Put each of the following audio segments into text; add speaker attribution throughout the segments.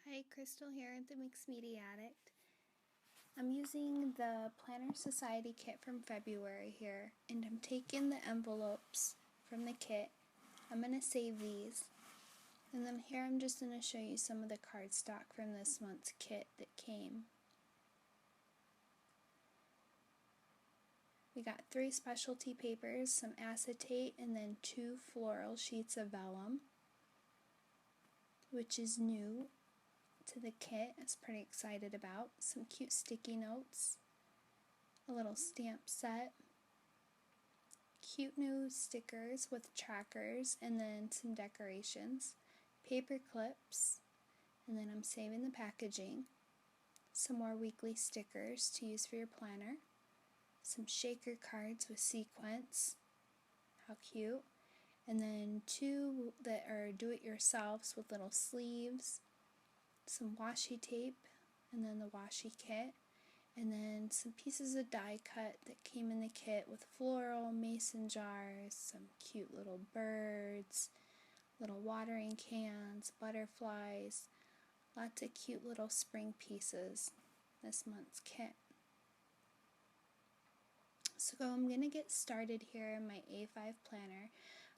Speaker 1: Hi, Crystal here at the Mixed Media Addict. I'm using the Planner Society kit from February here, and I'm taking the envelopes from the kit. I'm going to save these, and then here I'm just going to show you some of the cardstock from this month's kit that came. We got 3 specialty papers, some acetate, and then 2 floral sheets of vellum, which is new to the kit. I was pretty excited about. Some cute sticky notes, a little stamp set, cute new stickers with trackers, and then some decorations, paper clips, and then I'm saving the packaging, some more weekly stickers to use for your planner, some shaker cards with sequins, how cute, and then 2 that are do-it-yourselfs with little sleeves, some washi tape, and then the washi kit, and then some pieces of die cut that came in the kit with floral, mason jars, some cute little birds, little watering cans, butterflies, lots of cute little spring pieces this month's kit. So I'm going to get started here in my A5 planner.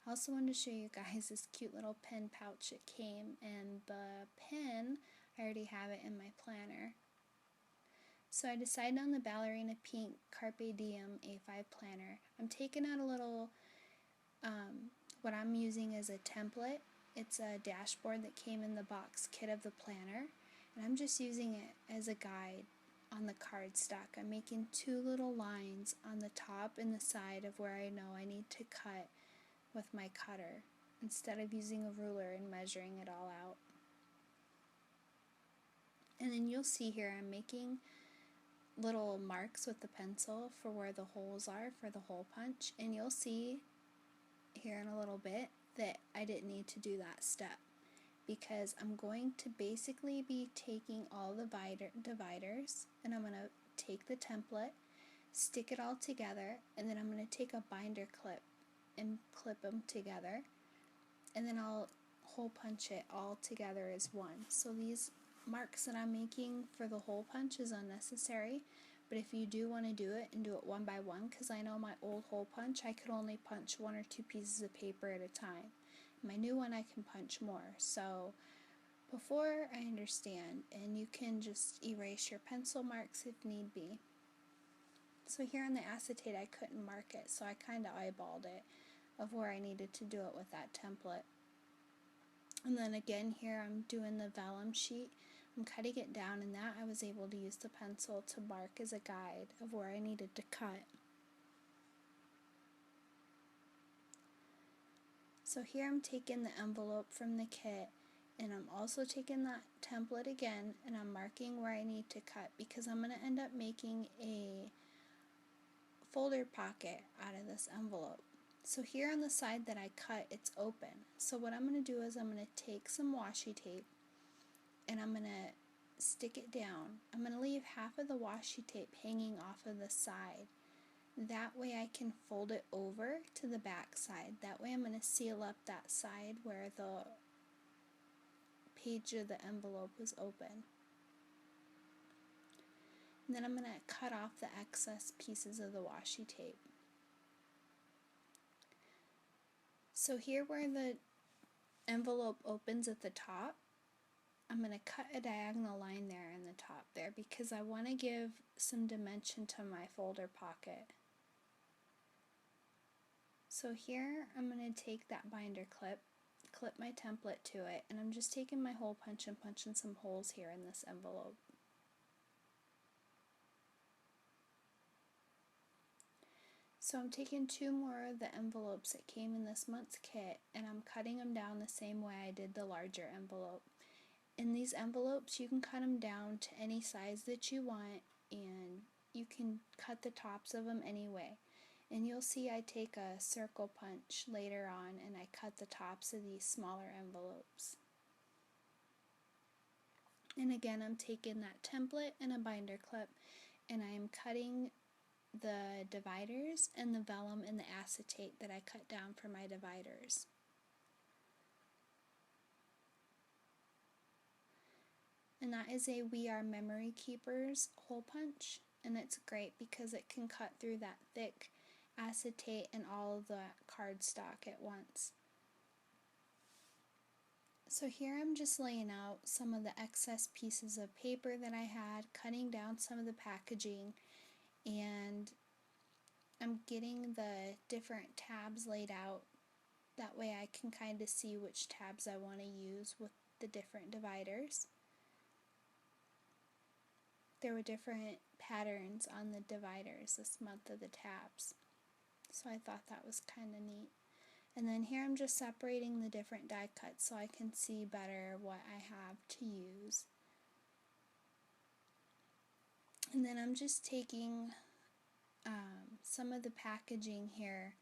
Speaker 1: I also wanted to show you guys this cute little pen pouch that came, and the pen, I already have it in my planner. So I decided on the Ballerina Pink Carpe Diem A5 planner. I'm taking out a little, what I'm using as a template. It's a dashboard that came in the box kit of the planner, and I'm just using it as a guide on the cardstock. I'm making 2 little lines on the top and the side of where I know I need to cut with my cutter, instead of using a ruler and measuring it all out. And then you'll see here I'm making little marks with the pencil for where the holes are for the hole punch, and you'll see here in a little bit that I didn't need to do that step, because I'm going to basically be taking all the dividers, and I'm going to take the template, stick it all together, and then I'm going to take a binder clip and clip them together, and then I'll hole punch it all together as one. So these marks that I'm making for the hole punch is unnecessary, but if you do want to do it, and do it one by one, because I know my old hole punch I could only punch 1 or 2 pieces of paper at a time. My new one I can punch more. So before, I understand, and you can just erase your pencil marks if need be. So here on the acetate I couldn't mark it, so I kind of eyeballed it of where I needed to do it with that template. And then again here I'm doing the vellum sheet. I'm cutting it down, and that I was able to use the pencil to mark as a guide of where I needed to cut. So here I'm taking the envelope from the kit, and I'm also taking that template again, and I'm marking where I need to cut, because I'm going to end up making a folder pocket out of this envelope. So here on the side that I cut, it's open. So what I'm going to do is I'm going to take some washi tape, and I'm going to stick it down. I'm going to leave half of the washi tape hanging off of the side. That way I can fold it over to the back side. That way I'm going to seal up that side where the page of the envelope was open. And then I'm going to cut off the excess pieces of the washi tape. So here where the envelope opens at the top, I'm going to cut a diagonal line there in the top there, because I want to give some dimension to my folder pocket. So here I'm going to take that binder clip, clip my template to it, and I'm just taking my hole punch and punching some holes here in this envelope. So I'm taking 2 more of the envelopes that came in this month's kit, and I'm cutting them down the same way I did the larger envelope. In these envelopes you can cut them down to any size that you want, and you can cut the tops of them anyway. And you'll see I take a circle punch later on, and I cut the tops of these smaller envelopes. And again I'm taking that template and a binder clip, and I am cutting the dividers and the vellum and the acetate that I cut down for my dividers. and that is a We Are Memory Keepers hole punch, and it's great because it can cut through that thick acetate and all of the cardstock at once. So here I'm just laying out some of the excess pieces of paper that I had, cutting down some of the packaging, and I'm getting the different tabs laid out. That way I can kind of see which tabs I want to use with the different dividers. There were different patterns on the dividers this month of the tabs, so I thought that was kind of neat. And then here I'm just separating the different die cuts so I can see better what I have to use. And then I'm just taking some of the packaging here.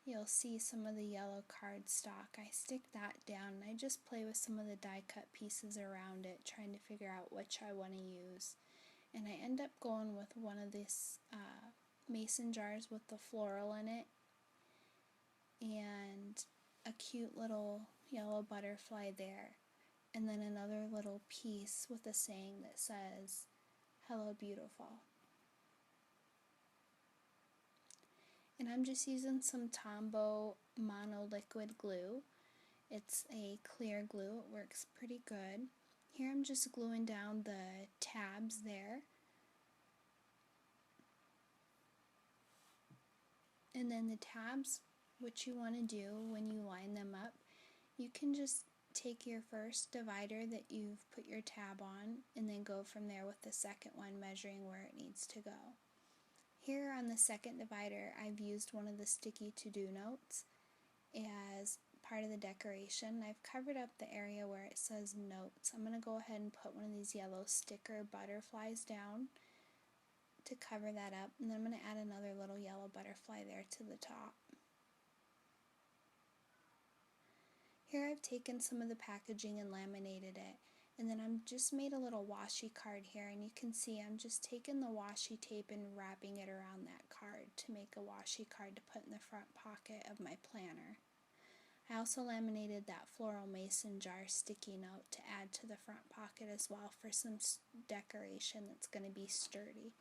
Speaker 1: You'll see some of the yellow cardstock. I stick that down and I just play with some of the die cut pieces around it, trying to figure out which I want to use. And I end up going with one of these mason jars with the floral in it, and a cute little yellow butterfly there, and then another little piece with a saying that says, "Hello, beautiful." And I'm just using some Tombow Mono Liquid Glue. It's a clear glue, it works pretty good. Here I'm just gluing down the tabs there. And then the tabs, what you want to do when you line them up, you can just take your first divider that you've put your tab on and then go from there with the second one, measuring where it needs to go. Here on the second divider, I've used one of the sticky to-do notes as part of the decoration. I've covered up the area where it says notes. I'm going to go ahead and put one of these yellow sticker butterflies down to cover that up, and then I'm going to add another little yellow butterfly there to the top. Here I've taken some of the packaging and laminated it, and then I've just made a little washi card here, and you can see I'm just taking the washi tape and wrapping it around that card to make a washi card to put in the front pocket of my planner. I also laminated that floral mason jar sticky note to add to the front pocket as well for some decoration that's going to be sturdy.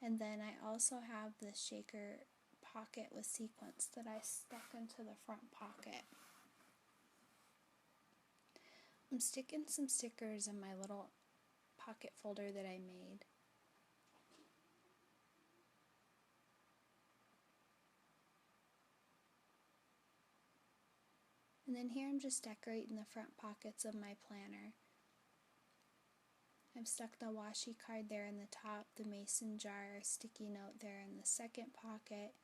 Speaker 1: And then I also have the shaker pocket with sequins that I stuck into the front pocket. I'm sticking some stickers in my little pocket folder that I made. And then here I'm just decorating the front pockets of my planner. I've stuck the washi card there in the top, the mason jar sticky note there in the second pocket.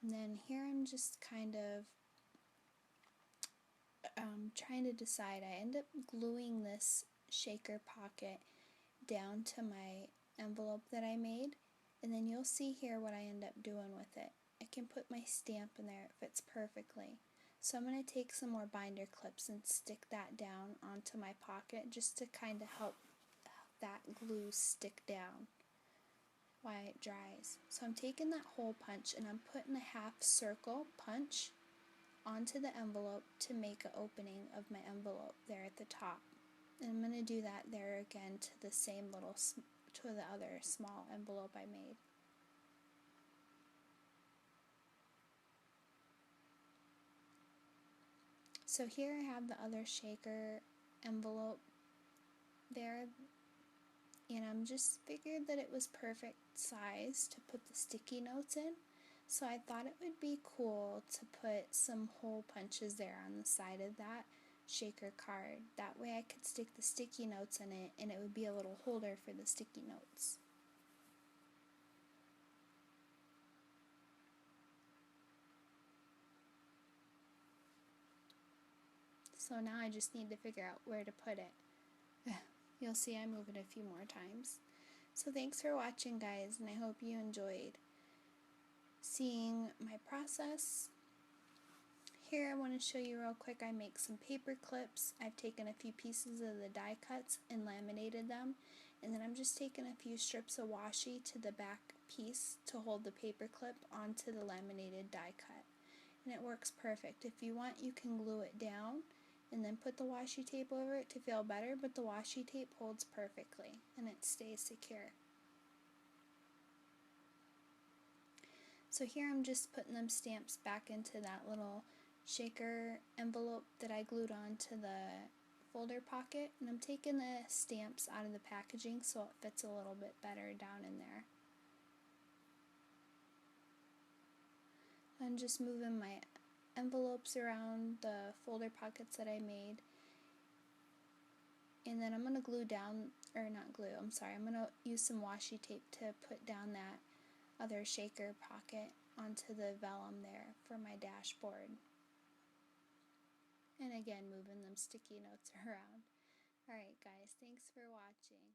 Speaker 1: And then here I'm just kind of trying to decide. I end up gluing this shaker pocket down to my envelope that I made, and then you'll see here what I end up doing with it. I can put my stamp in there, it fits perfectly. So I'm going to take some more binder clips and stick that down onto my pocket just to kind of help that glue stick down while it dries. So I'm taking that hole punch and I'm putting a half circle punch onto the envelope to make an opening of my envelope there at the top. And I'm going to do that there again to the same little, to the other small envelope I made. So here I have the other shaker envelope there, and I'm just figured that it was perfect size to put the sticky notes in. So I thought it would be cool to put some hole punches there on the side of that shaker card. That way I could stick the sticky notes in it and it would be a little holder for the sticky notes. So now I just need to figure out where to put it. You'll see I move it a few more times. So thanks for watching, guys, and I hope you enjoyed seeing my process. Here I want to show you real quick, I make some paper clips. I've taken a few pieces of the die cuts and laminated them, and then I'm just taking a few strips of washi to the back piece to hold the paper clip onto the laminated die cut. And it works perfect. If you want, you can glue it down and then put the washi tape over it to feel better, but the washi tape holds perfectly and it stays secure. So here I'm just putting them stamps back into that little shaker envelope that I glued onto the folder pocket, and I'm taking the stamps out of the packaging so it fits a little bit better down in there. I'm just moving my envelopes around the folder pockets that I made, and then I'm going to glue down, or not glue, I'm sorry, I'm going to use some washi tape to put down that other shaker pocket onto the vellum there for my dashboard. And again, moving them sticky notes around. Alright guys, thanks for watching.